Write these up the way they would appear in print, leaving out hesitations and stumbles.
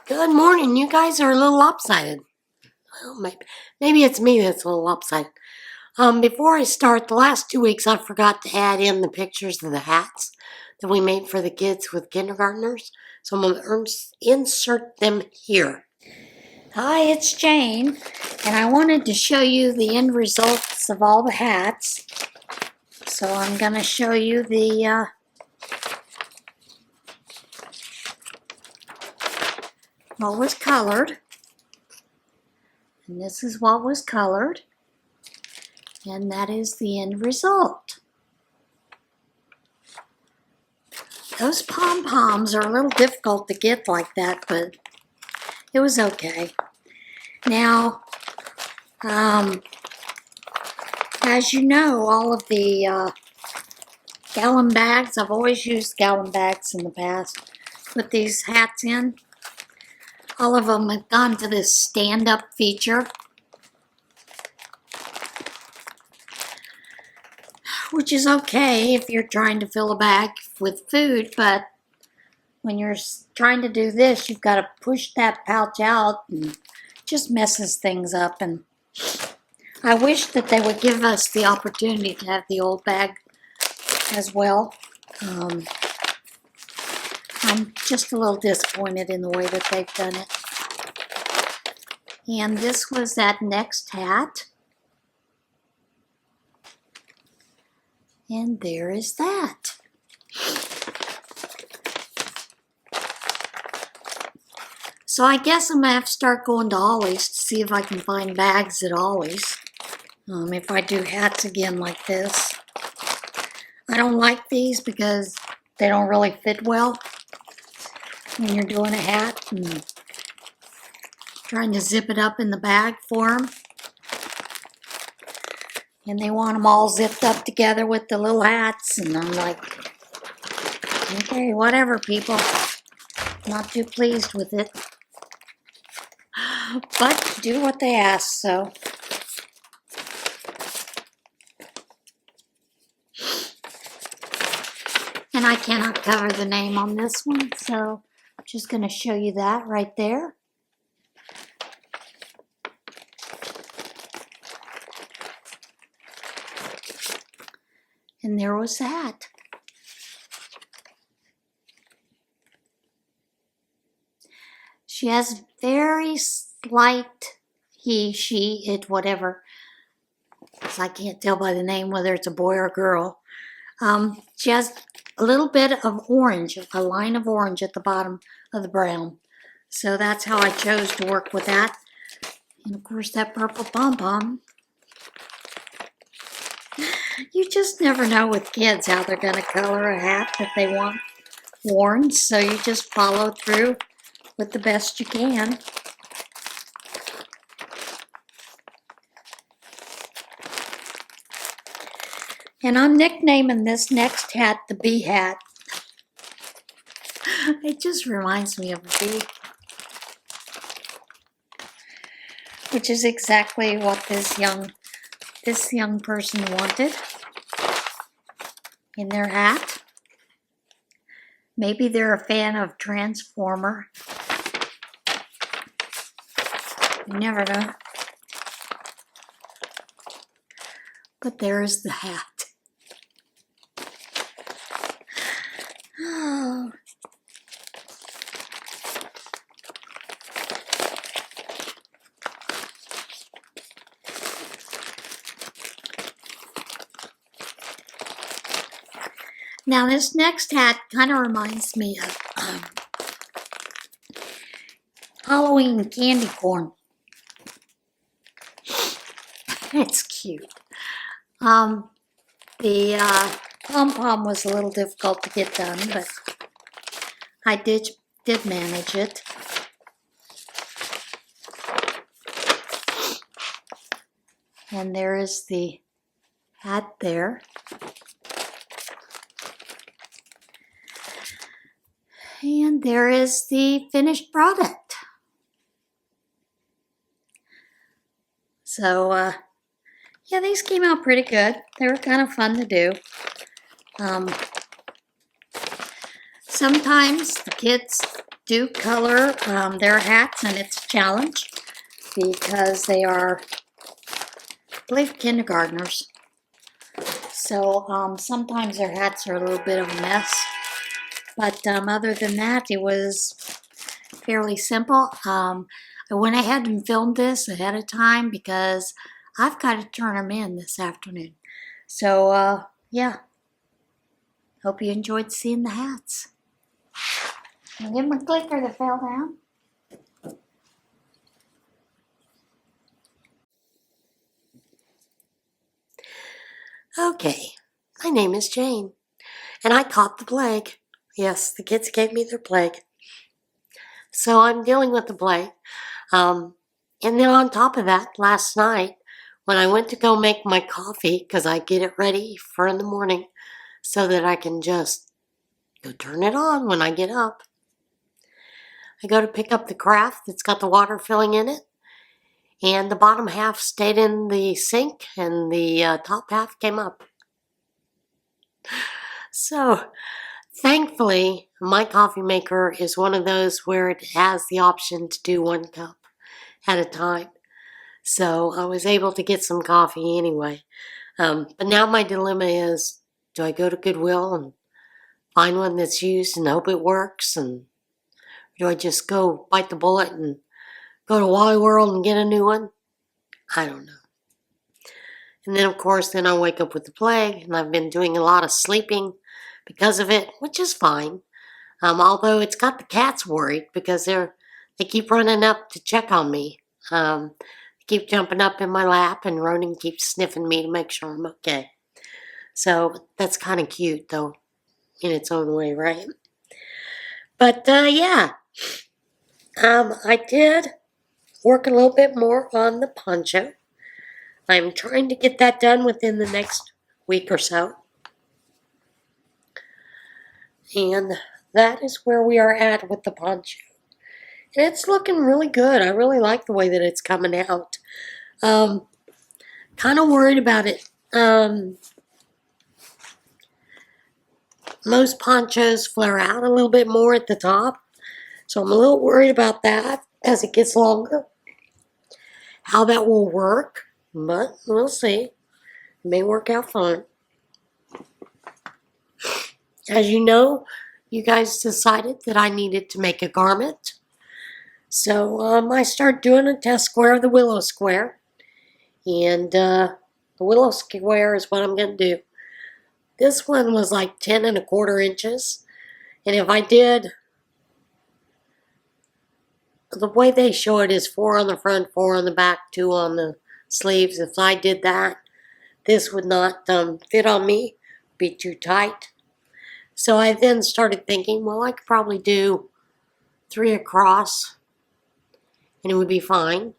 Good morning. You guys are a little lopsided. Well, maybe it's me that's a little lopsided. Before I start, the last 2 weeks I forgot to add in the pictures of the hats that we made for the kids with kindergartners. So I'm going to insert them here. Hi, it's Jane, and I wanted to show you the end results of all the hats. So I'm going to show you what was colored, and this is what was colored, and that is the end result. Those pom-poms are a little difficult to get like that, but it was okay. Now, as you know, all of the gallon bags, I've always used gallon bags in the past, put these hats in. All of them have gone to this stand-up feature, which is okay if you're trying to fill a bag with food, but when you're trying to do this, you've got to push that pouch out, and it just messes things up. And I wish that they would give us the opportunity to have the old bag as well. I'm just a little disappointed in the way that they've done it. And this was that next hat. And there is that. So I guess I'm going to have to start going to Aldi's to see if I can find bags at Aldi's. If I do hats again like this. I don't like these because they don't really fit well when you're doing a hat and trying to zip it up in the bag for them. And they want them all zipped up together with the little hats, and I'm like, okay, whatever, people. Not too pleased with it. But do what they ask, so. And I cannot cover the name on this one, so I'm just going to show you that right there. And there was that. She has very slight, he, she, it, whatever. So I can't tell by the name whether it's a boy or a girl. She has a little bit of orange, a line of orange at the bottom of the brown. So that's how I chose to work with that. And of course that purple pom-pom. You just never know with kids how they're going to color a hat that they want worn. So you just follow through with the best you can. And I'm nicknaming this next hat the bee hat. It just reminds me of a bee. Which is exactly what this young person wanted in their hat. Maybe they're a fan of Transformer. You never know. But there is the hat. Oh. Now this next hat kind of reminds me of Halloween candy corn. It's cute. The pom-pom was a little difficult to get done, but I did manage it. And there is the hat there. And there is the finished product. So, yeah, these came out pretty good. They were kind of fun to do. Sometimes the kids do color their hats, and it's a challenge because they are, I believe, kindergartners. So sometimes their hats are a little bit of a mess. But other than that, it was fairly simple. I went ahead and filmed this ahead of time because I've got to turn them in this afternoon. So, yeah. Hope you enjoyed seeing the hats. I'll give them a clicker that fell down. Okay, my name is Jane, and I caught the plague. Yes, the kids gave me their plague. So I'm dealing with the plague. And then on top of that, last night, when I went to go make my coffee, because I get it ready for in the morning so that I can just go turn it on when I get up, I go to pick up the carafe that's got the water filling in it, and the bottom half stayed in the sink and the top half came up. So thankfully, my coffee maker is one of those where it has the option to do 1 cup at a time. So I was able to get some coffee anyway. But now my dilemma is, do I go to Goodwill and find one that's used and hope it works? And do I just go bite the bullet and go to Wally World and get a new one? I don't know. And then, of course, then I wake up with the plague, and I've been doing a lot of sleeping because of it, which is fine. Although it's got the cats worried because they keep running up to check on me. They keep jumping up in my lap, and Ronan keeps sniffing me to make sure I'm okay. So that's kind of cute, though, in its own way, right? But yeah, I did work a little bit more on the poncho. I'm trying to get that done within the next week or so. And that is where we are at with the poncho. And it's looking really good. I really like the way that it's coming out. Kind of worried about it. Most ponchos flare out a little bit more at the top. So I'm a little worried about that as it gets longer. How that will work. But we'll see. It may work out fine. As you know, you guys decided that I needed to make a garment. So I started doing a test square of the willow square. And the willow square is what I'm going to do. This one was like 10 1/4 inches. And if I did, the way they show it is 4 on the front, 4 on the back, 2 on the sleeves. If I did that, this would not fit on me, be too tight. So I then started thinking, well, I could probably do 3 across, and it would be fine.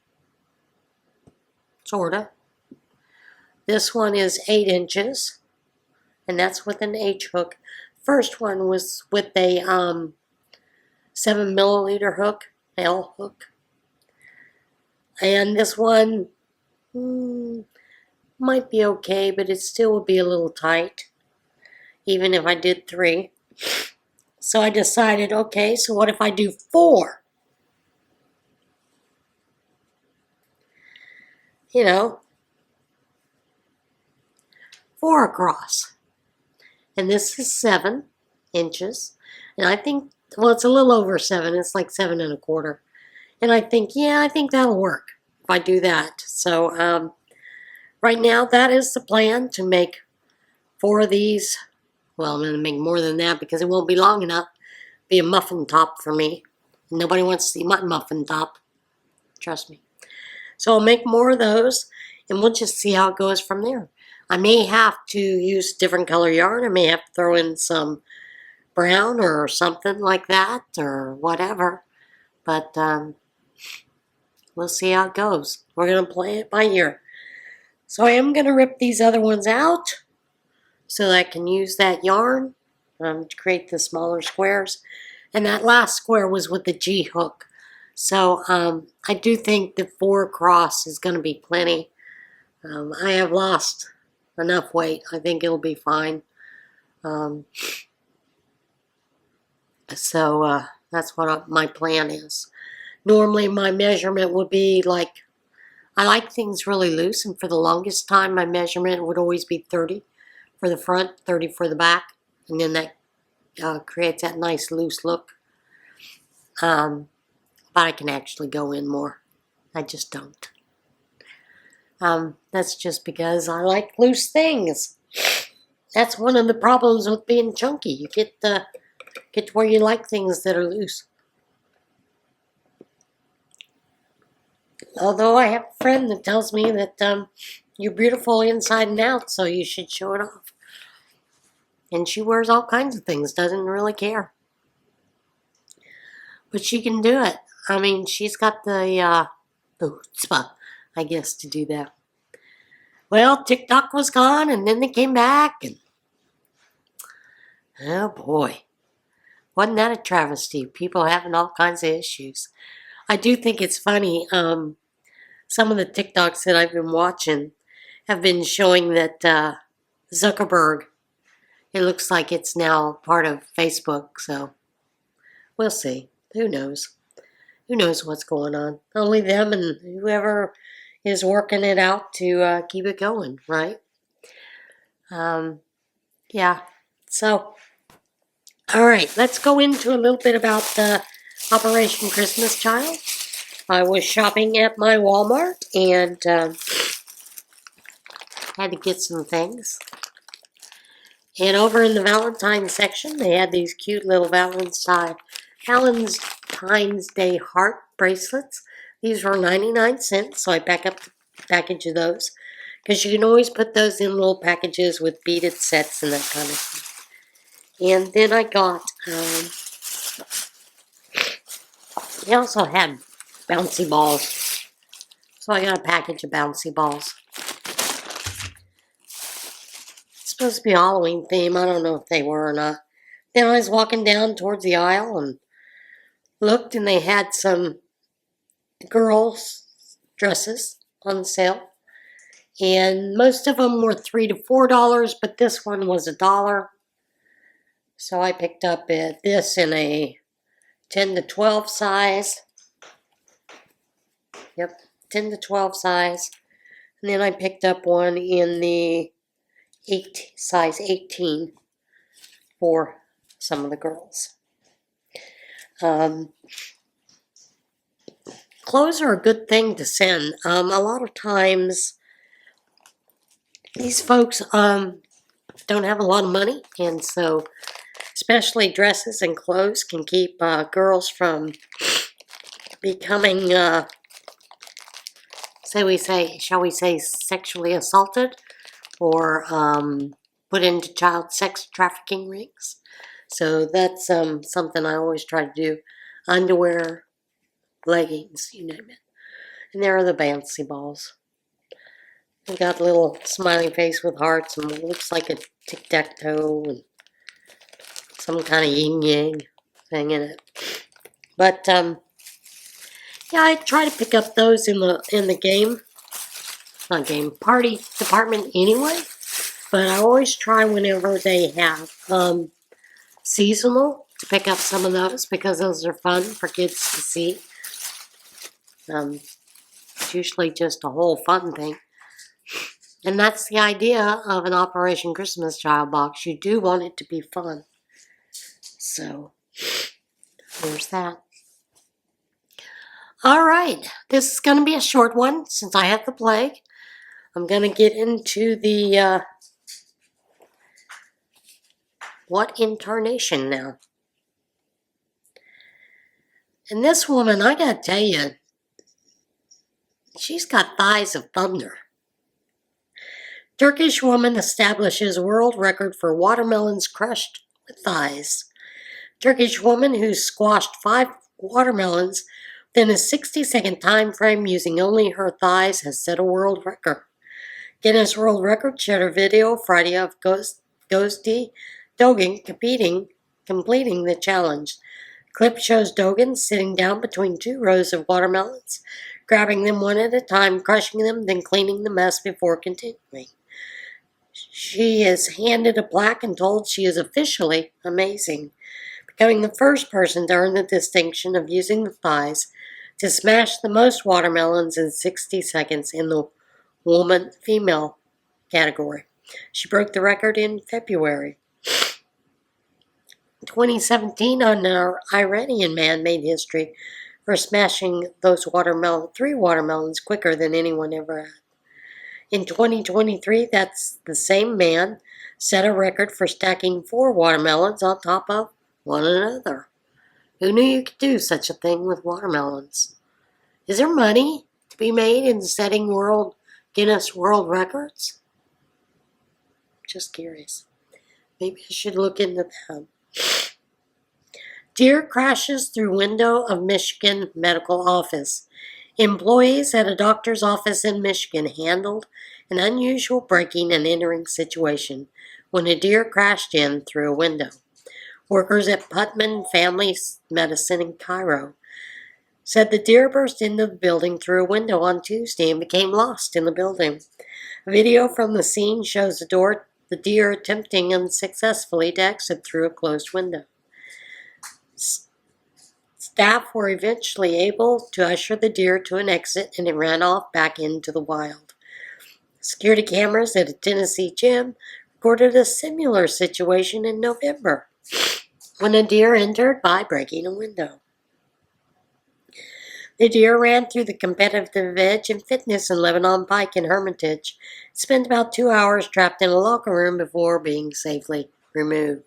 Sorta. This one is 8 inches, and that's with an H hook. First one was with a 7 milliliter hook, L hook. And this one might be okay, but it still would be a little tight, even if I did 3. So I decided, okay, so what if I do 4? You know, 4 across. And this is 7 inches. And I think, well, it's a little over 7. It's like 7 1/4. And I think, yeah, I think that'll work if I do that. So right now, that is the plan, to make 4 of these. Well, I'm going to make more than that because it won't be long enough. Be a muffin top for me. Nobody wants to see my muffin top. Trust me. So I'll make more of those, and we'll just see how it goes from there. I may have to use different color yarn. I may have to throw in some brown or something like that or whatever. But we'll see how it goes. We're going to play it by ear. So I am going to rip these other ones out so that I can use that yarn to create the smaller squares. And that last square was with the G hook. So I do think the 4 across is going to be plenty. I have lost enough weight. I think it'll be fine. So That's what my plan is. Normally my measurement would be like, I like things really loose, and for the longest time my measurement would always be 30 for the front, 30 for the back, and then that creates that nice loose look. But I can actually go in more. I just don't. That's just because I like loose things. That's one of the problems with being chunky. You get to where you like things that are loose. Although I have a friend that tells me that you're beautiful inside and out, so you should show it off. And she wears all kinds of things, doesn't really care. But she can do it. I mean, she's got the chutzpah, I guess, to do that. Well, TikTok was gone, and then they came back, and oh boy, wasn't that a travesty? People having all kinds of issues. I do think it's funny. Some of the TikToks that I've been watching have been showing that Zuckerberg, it looks like it's now part of Facebook, so we'll see. Who knows? Who knows what's going on? Only them and whoever is working it out to keep it going, right? Yeah. So, all right, let's go into a little bit about Operation Christmas Child. I was shopping at my Walmart and had to get some things. And over in the Valentine's section, they had these cute little Valentine's Day heart bracelets. These were 99 cents, so I packed up the package of those. Because you can always put those in little packages with beaded sets and that kind of thing. And then I got, they also had bouncy balls. So I got a package of bouncy balls. It's supposed to be a Halloween theme. I don't know if they were or not. Then I was walking down towards the aisle and looked, and they had some girls' dresses on sale. And most of them were $3 to $4, but this one was $1. So I picked up this in a 10 to 12 size. Yep, 10 to 12 size. And then I picked up one in the size 18 for some of the girls. Clothes are a good thing to send. A lot of times, these folks don't have a lot of money, and so especially dresses and clothes can keep girls from becoming, shall we say, sexually assaulted or put into child sex trafficking rings. So that's something I always try to do. Underwear, leggings, you name it. And there are the bouncy balls. We got a little smiley face with hearts and it looks like a tic-tac-toe and some kind of yin-yang thing in it. But yeah, I try to pick up those in the party department anyway. But I always try whenever they have seasonal to pick up some of those because those are fun for kids to see. It's usually just a whole fun thing. And that's the idea of an Operation Christmas Child box. You do want it to be fun. So, there's that. All right, this is going to be a short one since I have the plague. I'm going to get into the what in Tarnation now. And this woman, I got to tell you, she's got thighs of thunder. Turkish woman establishes world record for watermelons crushed with thighs. Turkish woman who squashed 5 watermelons within a 60-second time frame using only her thighs has set a world record. Guinness World Record shared a video Friday of Ghosty Dogan completing the challenge. Clip shows Dogan sitting down between 2 rows of watermelons, grabbing them one at a time, crushing them, then cleaning the mess before continuing. She is handed a plaque and told she is officially amazing becoming the first person to earn the distinction of using the thighs to smash the most watermelons in 60 seconds in the woman-female category. She broke the record in February. In 2017, an Iranian man made history for smashing those three watermelons quicker than anyone ever had. In 2023, that's the same man set a record for stacking 4 watermelons on top of one another. Who knew you could do such a thing with watermelons? Is there money to be made in setting Guinness World Records? Just curious. Maybe I should look into that. Deer crashes through window of Michigan medical office. Employees at a doctor's office in Michigan handled an unusual breaking and entering situation when a deer crashed in through a window. Workers at Putman Family Medicine in Cairo said the deer burst into the building through a window on Tuesday and became lost in the building. A video from the scene shows the deer attempting unsuccessfully to exit through a closed window. Staff were eventually able to usher the deer to an exit and it ran off back into the wild. Security cameras at a Tennessee gym recorded a similar situation in November when a deer entered by breaking a window. The deer ran through the competitive edge and fitness in Lebanon Pike and Hermitage. It spent about 2 hours trapped in a locker room before being safely removed.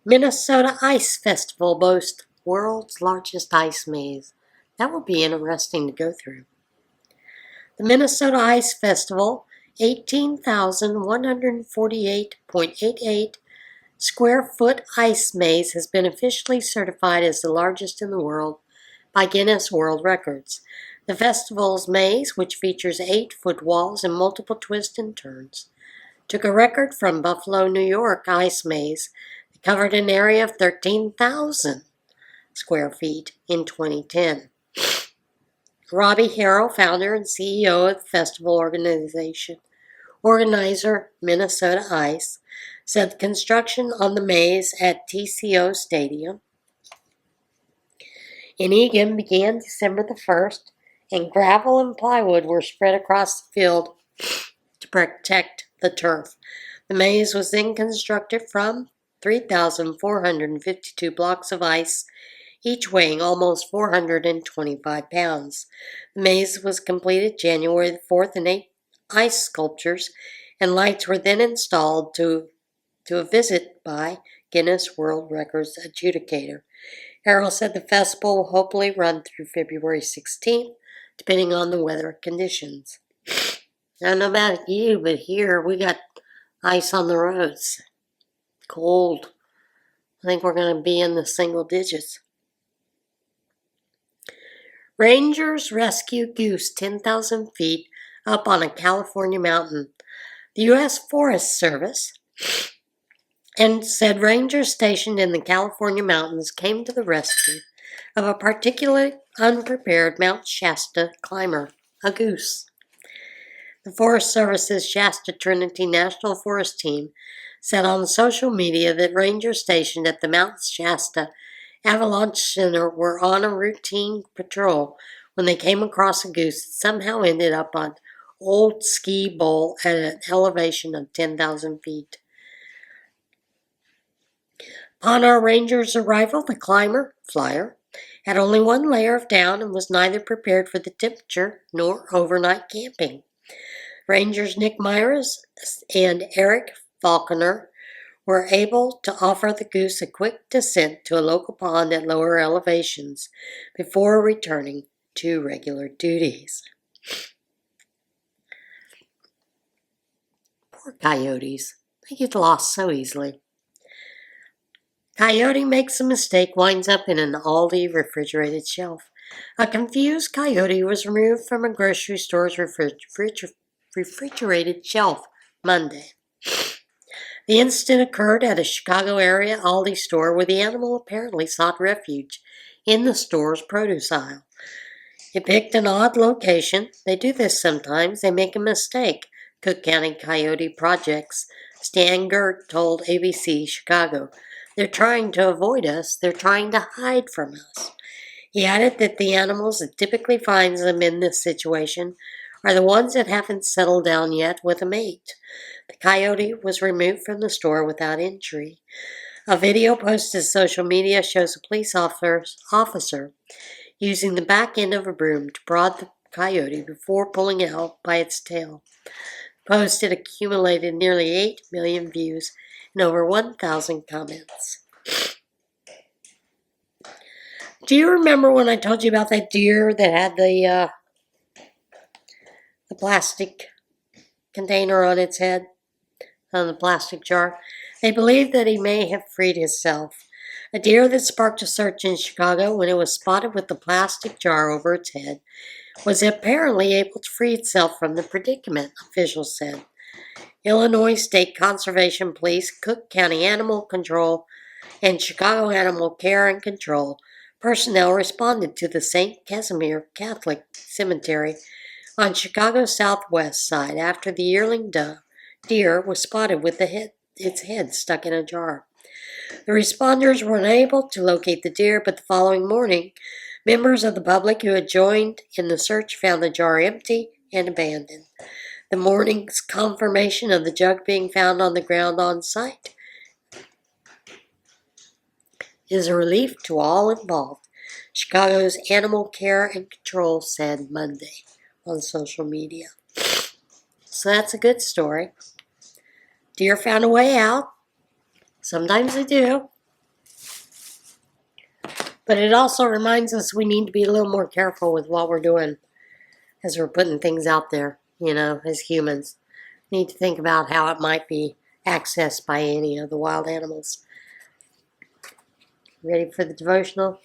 Minnesota Ice Festival boasts world's largest ice maze. That will be interesting to go through. The Minnesota Ice Festival, 18,148.88 square foot ice maze, has been officially certified as the largest in the world by Guinness World Records. The festival's maze, which features 8-foot walls and multiple twists and turns, took a record from Buffalo, New York Ice Maze that covered an area of 13,000 square feet in 2010. Robbie Harrell, founder and CEO of the festival organizer Minnesota Ice, said the construction on the maze at TCO Stadium in Eagan began December the 1st, and gravel and plywood were spread across the field to protect the turf. The maze was then constructed from 3,452 blocks of ice, each weighing almost 425 pounds. The maze was completed January the 4th, and 8 ice sculptures and lights were then installed to a visit by Guinness World Records adjudicator. Harrell said the festival will hopefully run through February 16th, depending on the weather conditions. I don't know about you, but here we got ice on the roads. Cold. I think we're going to be in the single digits. Rangers rescue goose 10,000 feet up on a California mountain. The U.S. Forest Service and said rangers stationed in the California mountains came to the rescue of a particularly unprepared Mount Shasta climber, a goose. The Forest Service's Shasta Trinity National Forest team said on social media that rangers stationed at the Mount Shasta Avalanche Center were on a routine patrol when they came across a goose that somehow ended up on Old Ski Bowl at an elevation of 10,000 feet. Upon our rangers' arrival, the flyer, had only one layer of down and was neither prepared for the temperature nor overnight camping. Rangers Nick Myers and Eric Falconer were able to offer the goose a quick descent to a local pond at lower elevations before returning to regular duties. Poor coyotes. They get lost so easily. Coyote makes a mistake, winds up in an Aldi refrigerated shelf. A confused coyote was removed from a grocery store's refrigerated shelf Monday. The incident occurred at a Chicago area Aldi store where the animal apparently sought refuge in the store's produce aisle. It picked an odd location. They do this sometimes. They make a mistake. Cook County Coyote Projects. Stan Gert told ABC Chicago. They're trying to avoid us. They're trying to hide from us. He added that the animals that typically finds them in this situation are the ones that haven't settled down yet with a mate. The coyote was removed from the store without injury. A video posted to social media shows a police officer using the back end of a broom to prod the coyote before pulling it out by its tail. The post had accumulated nearly 8 million views and over 1,000 comments. Do you remember when I told you about that deer that had the plastic container on its head, on the plastic jar? They believe that he may have freed himself. A deer that sparked a search in Chicago when it was spotted with the plastic jar over its head was apparently able to free itself from the predicament, officials said. Illinois State Conservation Police, Cook County Animal Control, and Chicago Animal Care and Control personnel responded to the St. Casimir Catholic Cemetery on Chicago's southwest side after the yearling deer was spotted with its head stuck in a jar. The responders were unable to locate the deer, but the following morning, members of the public who had joined in the search found the jar empty and abandoned. The morning's confirmation of the jug being found on the ground on site is a relief to all involved, Chicago's Animal Care and Control said Monday on social media. So that's a good story. Deer found a way out. Sometimes they do. But it also reminds us we need to be a little more careful with what we're doing as we're putting things out there, as humans. We need to think about how it might be accessed by any of the wild animals. Ready for the devotional?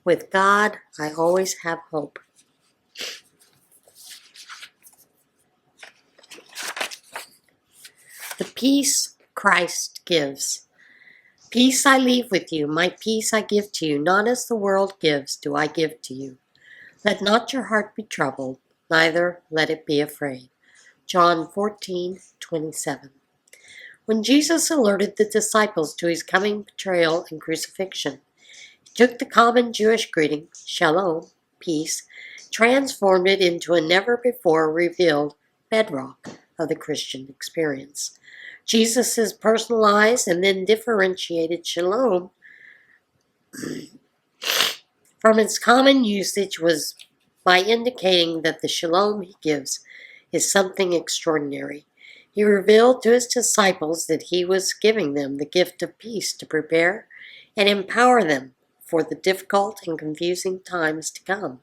With God, I always have hope. The peace Christ gives. Peace I leave with you, my peace I give to you, not as the world gives do I give to you. Let not your heart be troubled, neither let it be afraid. John 14:27. When Jesus alerted the disciples to his coming betrayal and crucifixion, he took the common Jewish greeting, shalom, peace, transformed it into a never-before-revealed bedrock of the Christian experience. Jesus' personalized and then differentiated shalom from its common usage was by indicating that the shalom he gives is something extraordinary. He revealed to his disciples that he was giving them the gift of peace to prepare and empower them for the difficult and confusing times to come.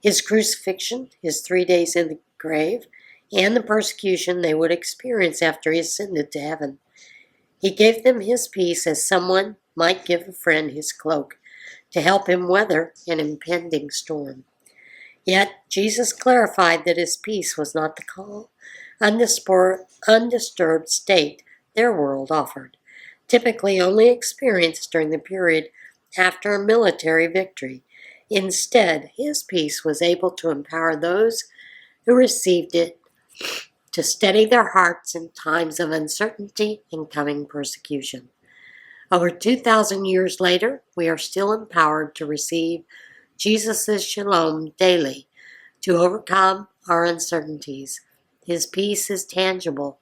His crucifixion, his 3 days in the grave, and the persecution they would experience after he ascended to heaven. He gave them his peace as someone might give a friend his cloak to help him weather an impending storm. Yet Jesus clarified that his peace was not the calm, undisturbed state their world offered, typically only experienced during the period after a military victory. Instead, his peace was able to empower those who received it to steady their hearts in times of uncertainty and coming persecution. Over 2,000 years later, we are still empowered to receive Jesus' shalom daily to overcome our uncertainties. His peace is tangible,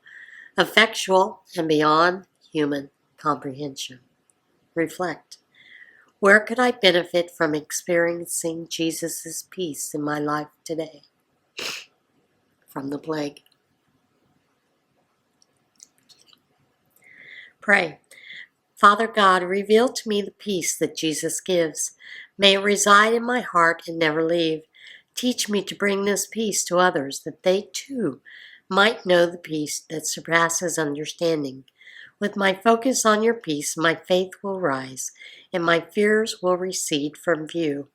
effectual, and beyond human comprehension. Reflect. Where could I benefit from experiencing Jesus' peace in my life today? From the plague. Pray. Father God, reveal to me the peace that Jesus gives. May it reside in my heart and never leave. Teach me to bring this peace to others, that they too might know the peace that surpasses understanding. With my focus on your peace, my faith will rise, and my fears will recede from view.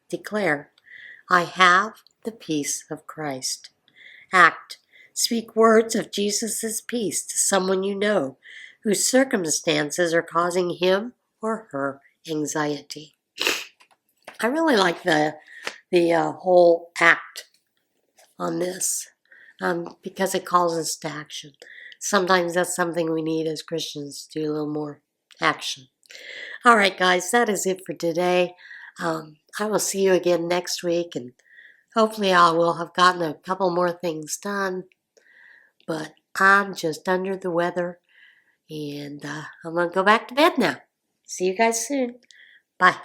Declare, I have the peace of Christ. Act. Speak words of Jesus' peace to someone you know whose circumstances are causing him or her anxiety. I really like the the whole act on this because it calls us to action. Sometimes that's something we need as Christians, to do a little more action. All right, guys, that is it for today. I will see you again next week, and hopefully I will have gotten a couple more things done. But I'm just under the weather, and I'm going to go back to bed now. See you guys soon. Bye.